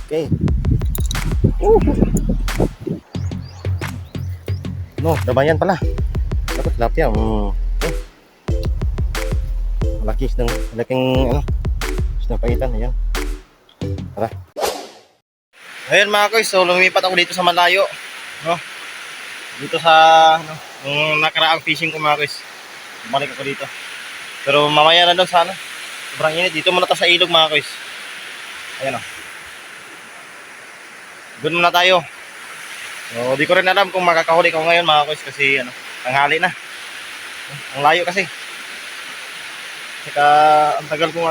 Okay. Uh. No, dabayan pala. Dapat tilapia. Okay. Malaki ng malaking ano, sinapaitan. Ayan. Tara. Ayan mga koys, so lumipat ako dito sa malayo. No? Dito sa ano, yung nakaraang fishing ko mga koys. Balik ako dito. Pero mamaya na doon sana. Sobrang init. Dito muna tayo sa ilog mga koys. Ayan o. Doon muna tayo. So, di ko rin alam kung makakahuli ko ngayon mga koys kasi ano, tanghali na. Ang layo kasi. Saka ang tagal kong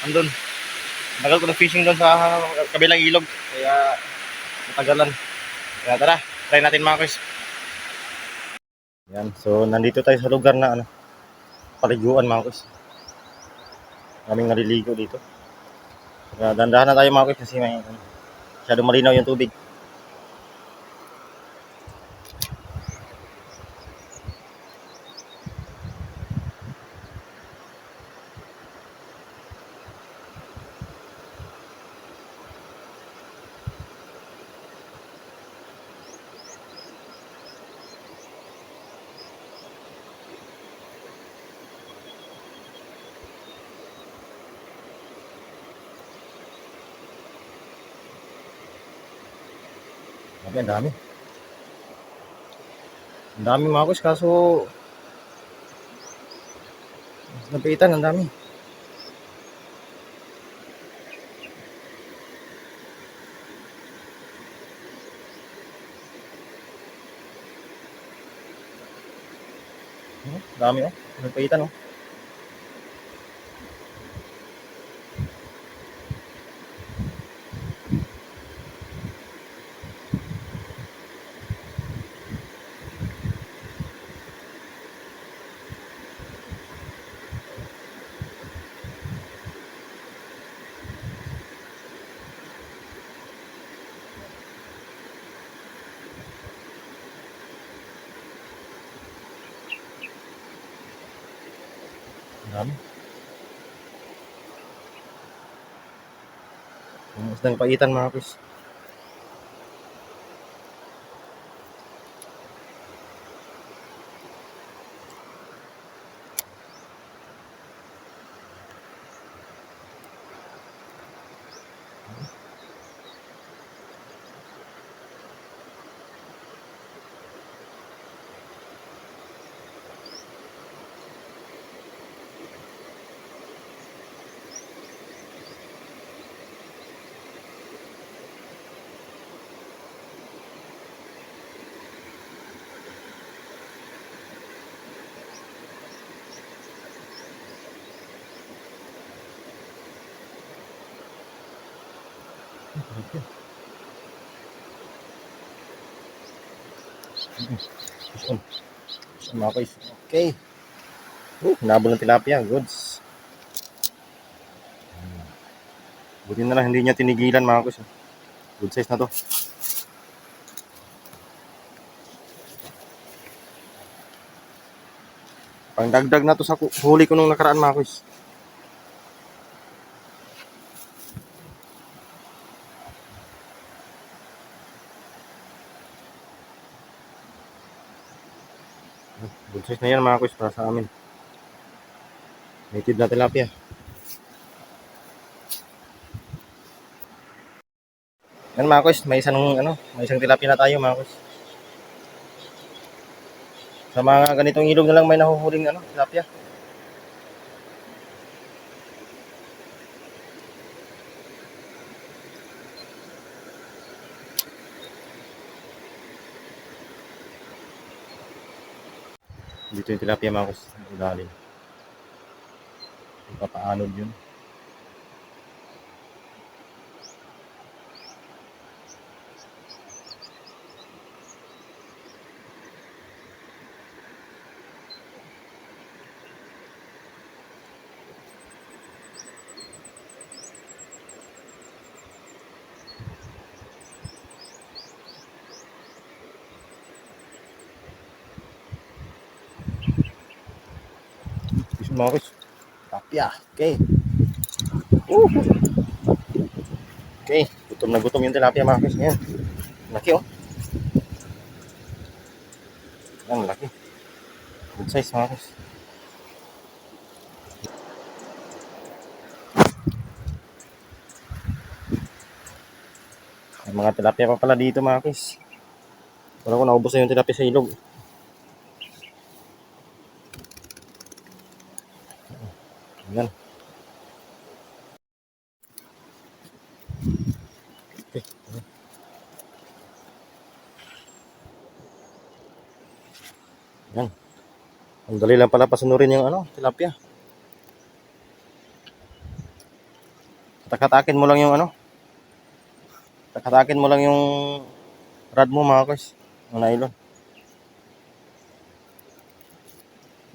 andun. Ang tagal ko nag-fishing doon sa kabilang ilog. Kaya matagalan. Kaya tara, try natin mga koys. Yan, so nandito tayo sa lugar na ano, paliguan mga koys. Kaming naliligo dito. Kaya dandahan na tayo mga koys kasi may masyadong malinaw yung tubig. Ang dami. Ang dami mga koys kaso napitan, ang dami. Dami oh. Napitan oh. Ang dami. Ang isdang paitan mga koys. Mga koys. Okay. Nabol ng tilapia. Goods. Buti na lang hindi niya tinigilan mga koys. Good size na to. Pangdagdag na to sa huli ko nung nakaraan mga koys. Good size na yan mga koys para sa amin. Native na tilapia. Yan mga koys, may isang tilapia na tayo mga koys. Sa mga ganitong ilog na lang may nahuhuling tilapia. Dito yung tilapia mga koys, ilalim. Ipapaanod yun. Mga koys, tilapia. Okay. Okay, gutom na gutom yung tilapia mga guys. Ayan, laki oh. Ayan, laki. Good size mga guys. May mga tilapia pa pala dito mga guys. Wala ko naubos na yung tilapia sa ilog. Ayan. Okay. Ayan. Ang dali lang pala pasunurin yung ano, tilapia. Takatakin mo lang yung ano. Takatakin mo lang yung rod mo mga guys. Ang nylon.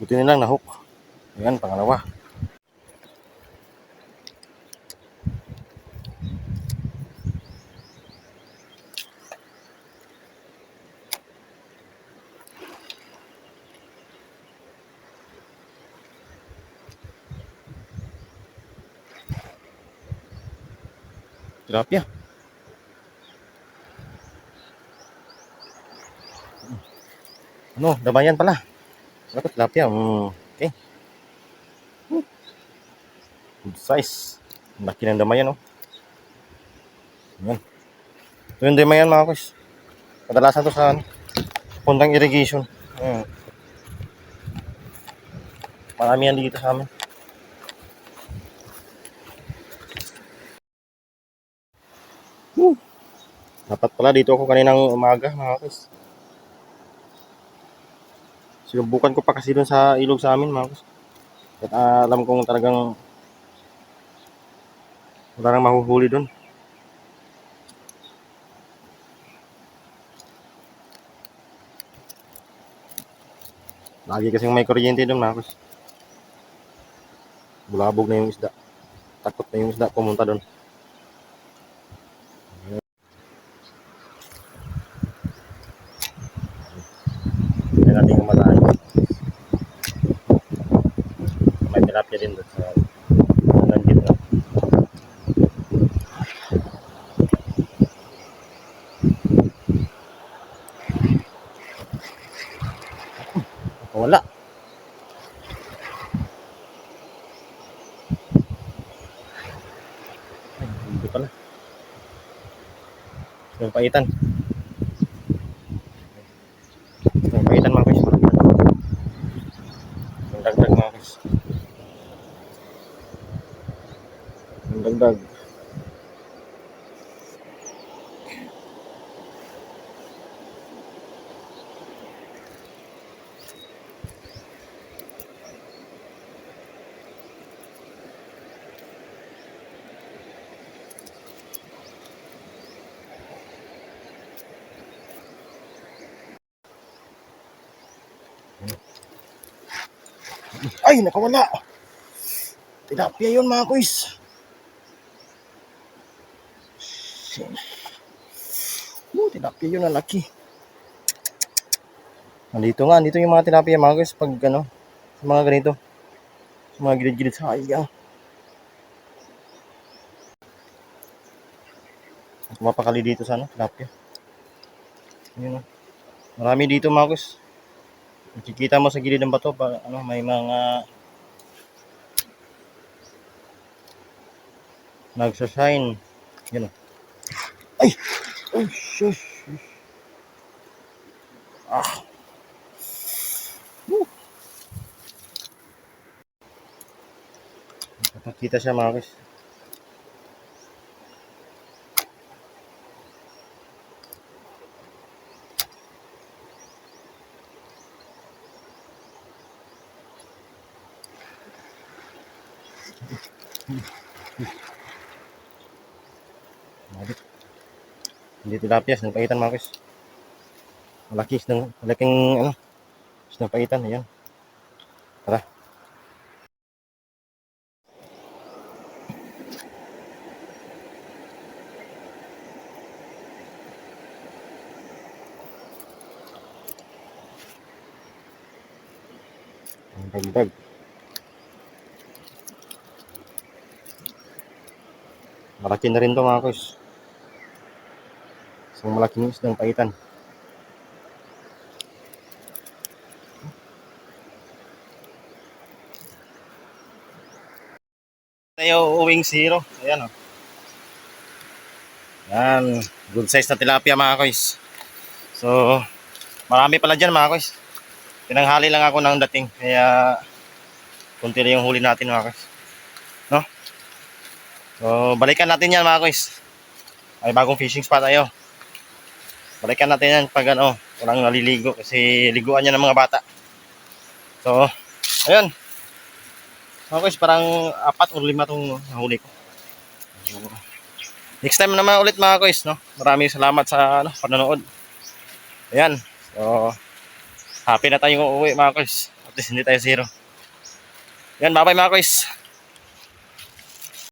Buti nilang na-hook. Ayan, pangalawa. Tilapia. Ano, damayan pala. Ano to, tilapia? Okay. Good size. Laki ng damayan, oh. Ayan. Ito yung damayan mga guys. Kadalasan to sa pundang irrigation. Ayan. Marami yan dito sa amin. Dapat pala dito ako kaninang umaga mga guys. Sinubukan ko pa kasi dun sa ilog sa amin mga guys. At alam kong talagang wala nang mahuhuli dun. Lagi kasing may kuryente dun mga guys. Bulabog na yung isda. Takot na yung isda pumunta dun. Kaya natin umalayo. May tilapia din dun sa nandito na. Wala. Hindi pala. Yung paitan. Yung paitan mga guys. Yung dagdag mga guys. Yung dagdag. Ay, nakawala. Tilapia yun mga guys. Tilapia yun ang laki. Nandito yung mga tilapia mga guys. Pag ano, sa mga ganito. Sa mga gilid-gilid sa sayang. Mapakali dito sa ano, tilapia. Yun, oh. Marami dito mga guys. Makikita mo sa gilid ng bato pa ano, may mga nagsa-shine. Yun, oh. Ay! Ay, shush. Ah. Nakakita siya mga guys. Hindi tilapia, sinapaitan mga guys. Malaking ano, sinapaitan. Ayan. Tara. Ang dagdag. Malaki na rin to mga guys. Isang malaking isdang paitan. Tayo uwing zero. Ayan o. Yan. Good size na tilapia mga koys. So, marami pala dyan mga koys. Tinanghali lang ako ng dating. Kaya, kunti na yung huli natin mga koys. No? So, balikan natin yan mga koys. May bagong fishing spot tayo. Balikan natin yan pag ano, walang naliligo. Kasi liguan yan ng mga bata. So, ayun. Mga koys, parang 4 o 5 itong nahuli ko. So, next time naman ulit mga koys, no? Maraming salamat sa ano, panonood. Ayan. So, happy na tayong uuwi mga koys. At least hindi tayo zero. Yan, bye bye mga koys.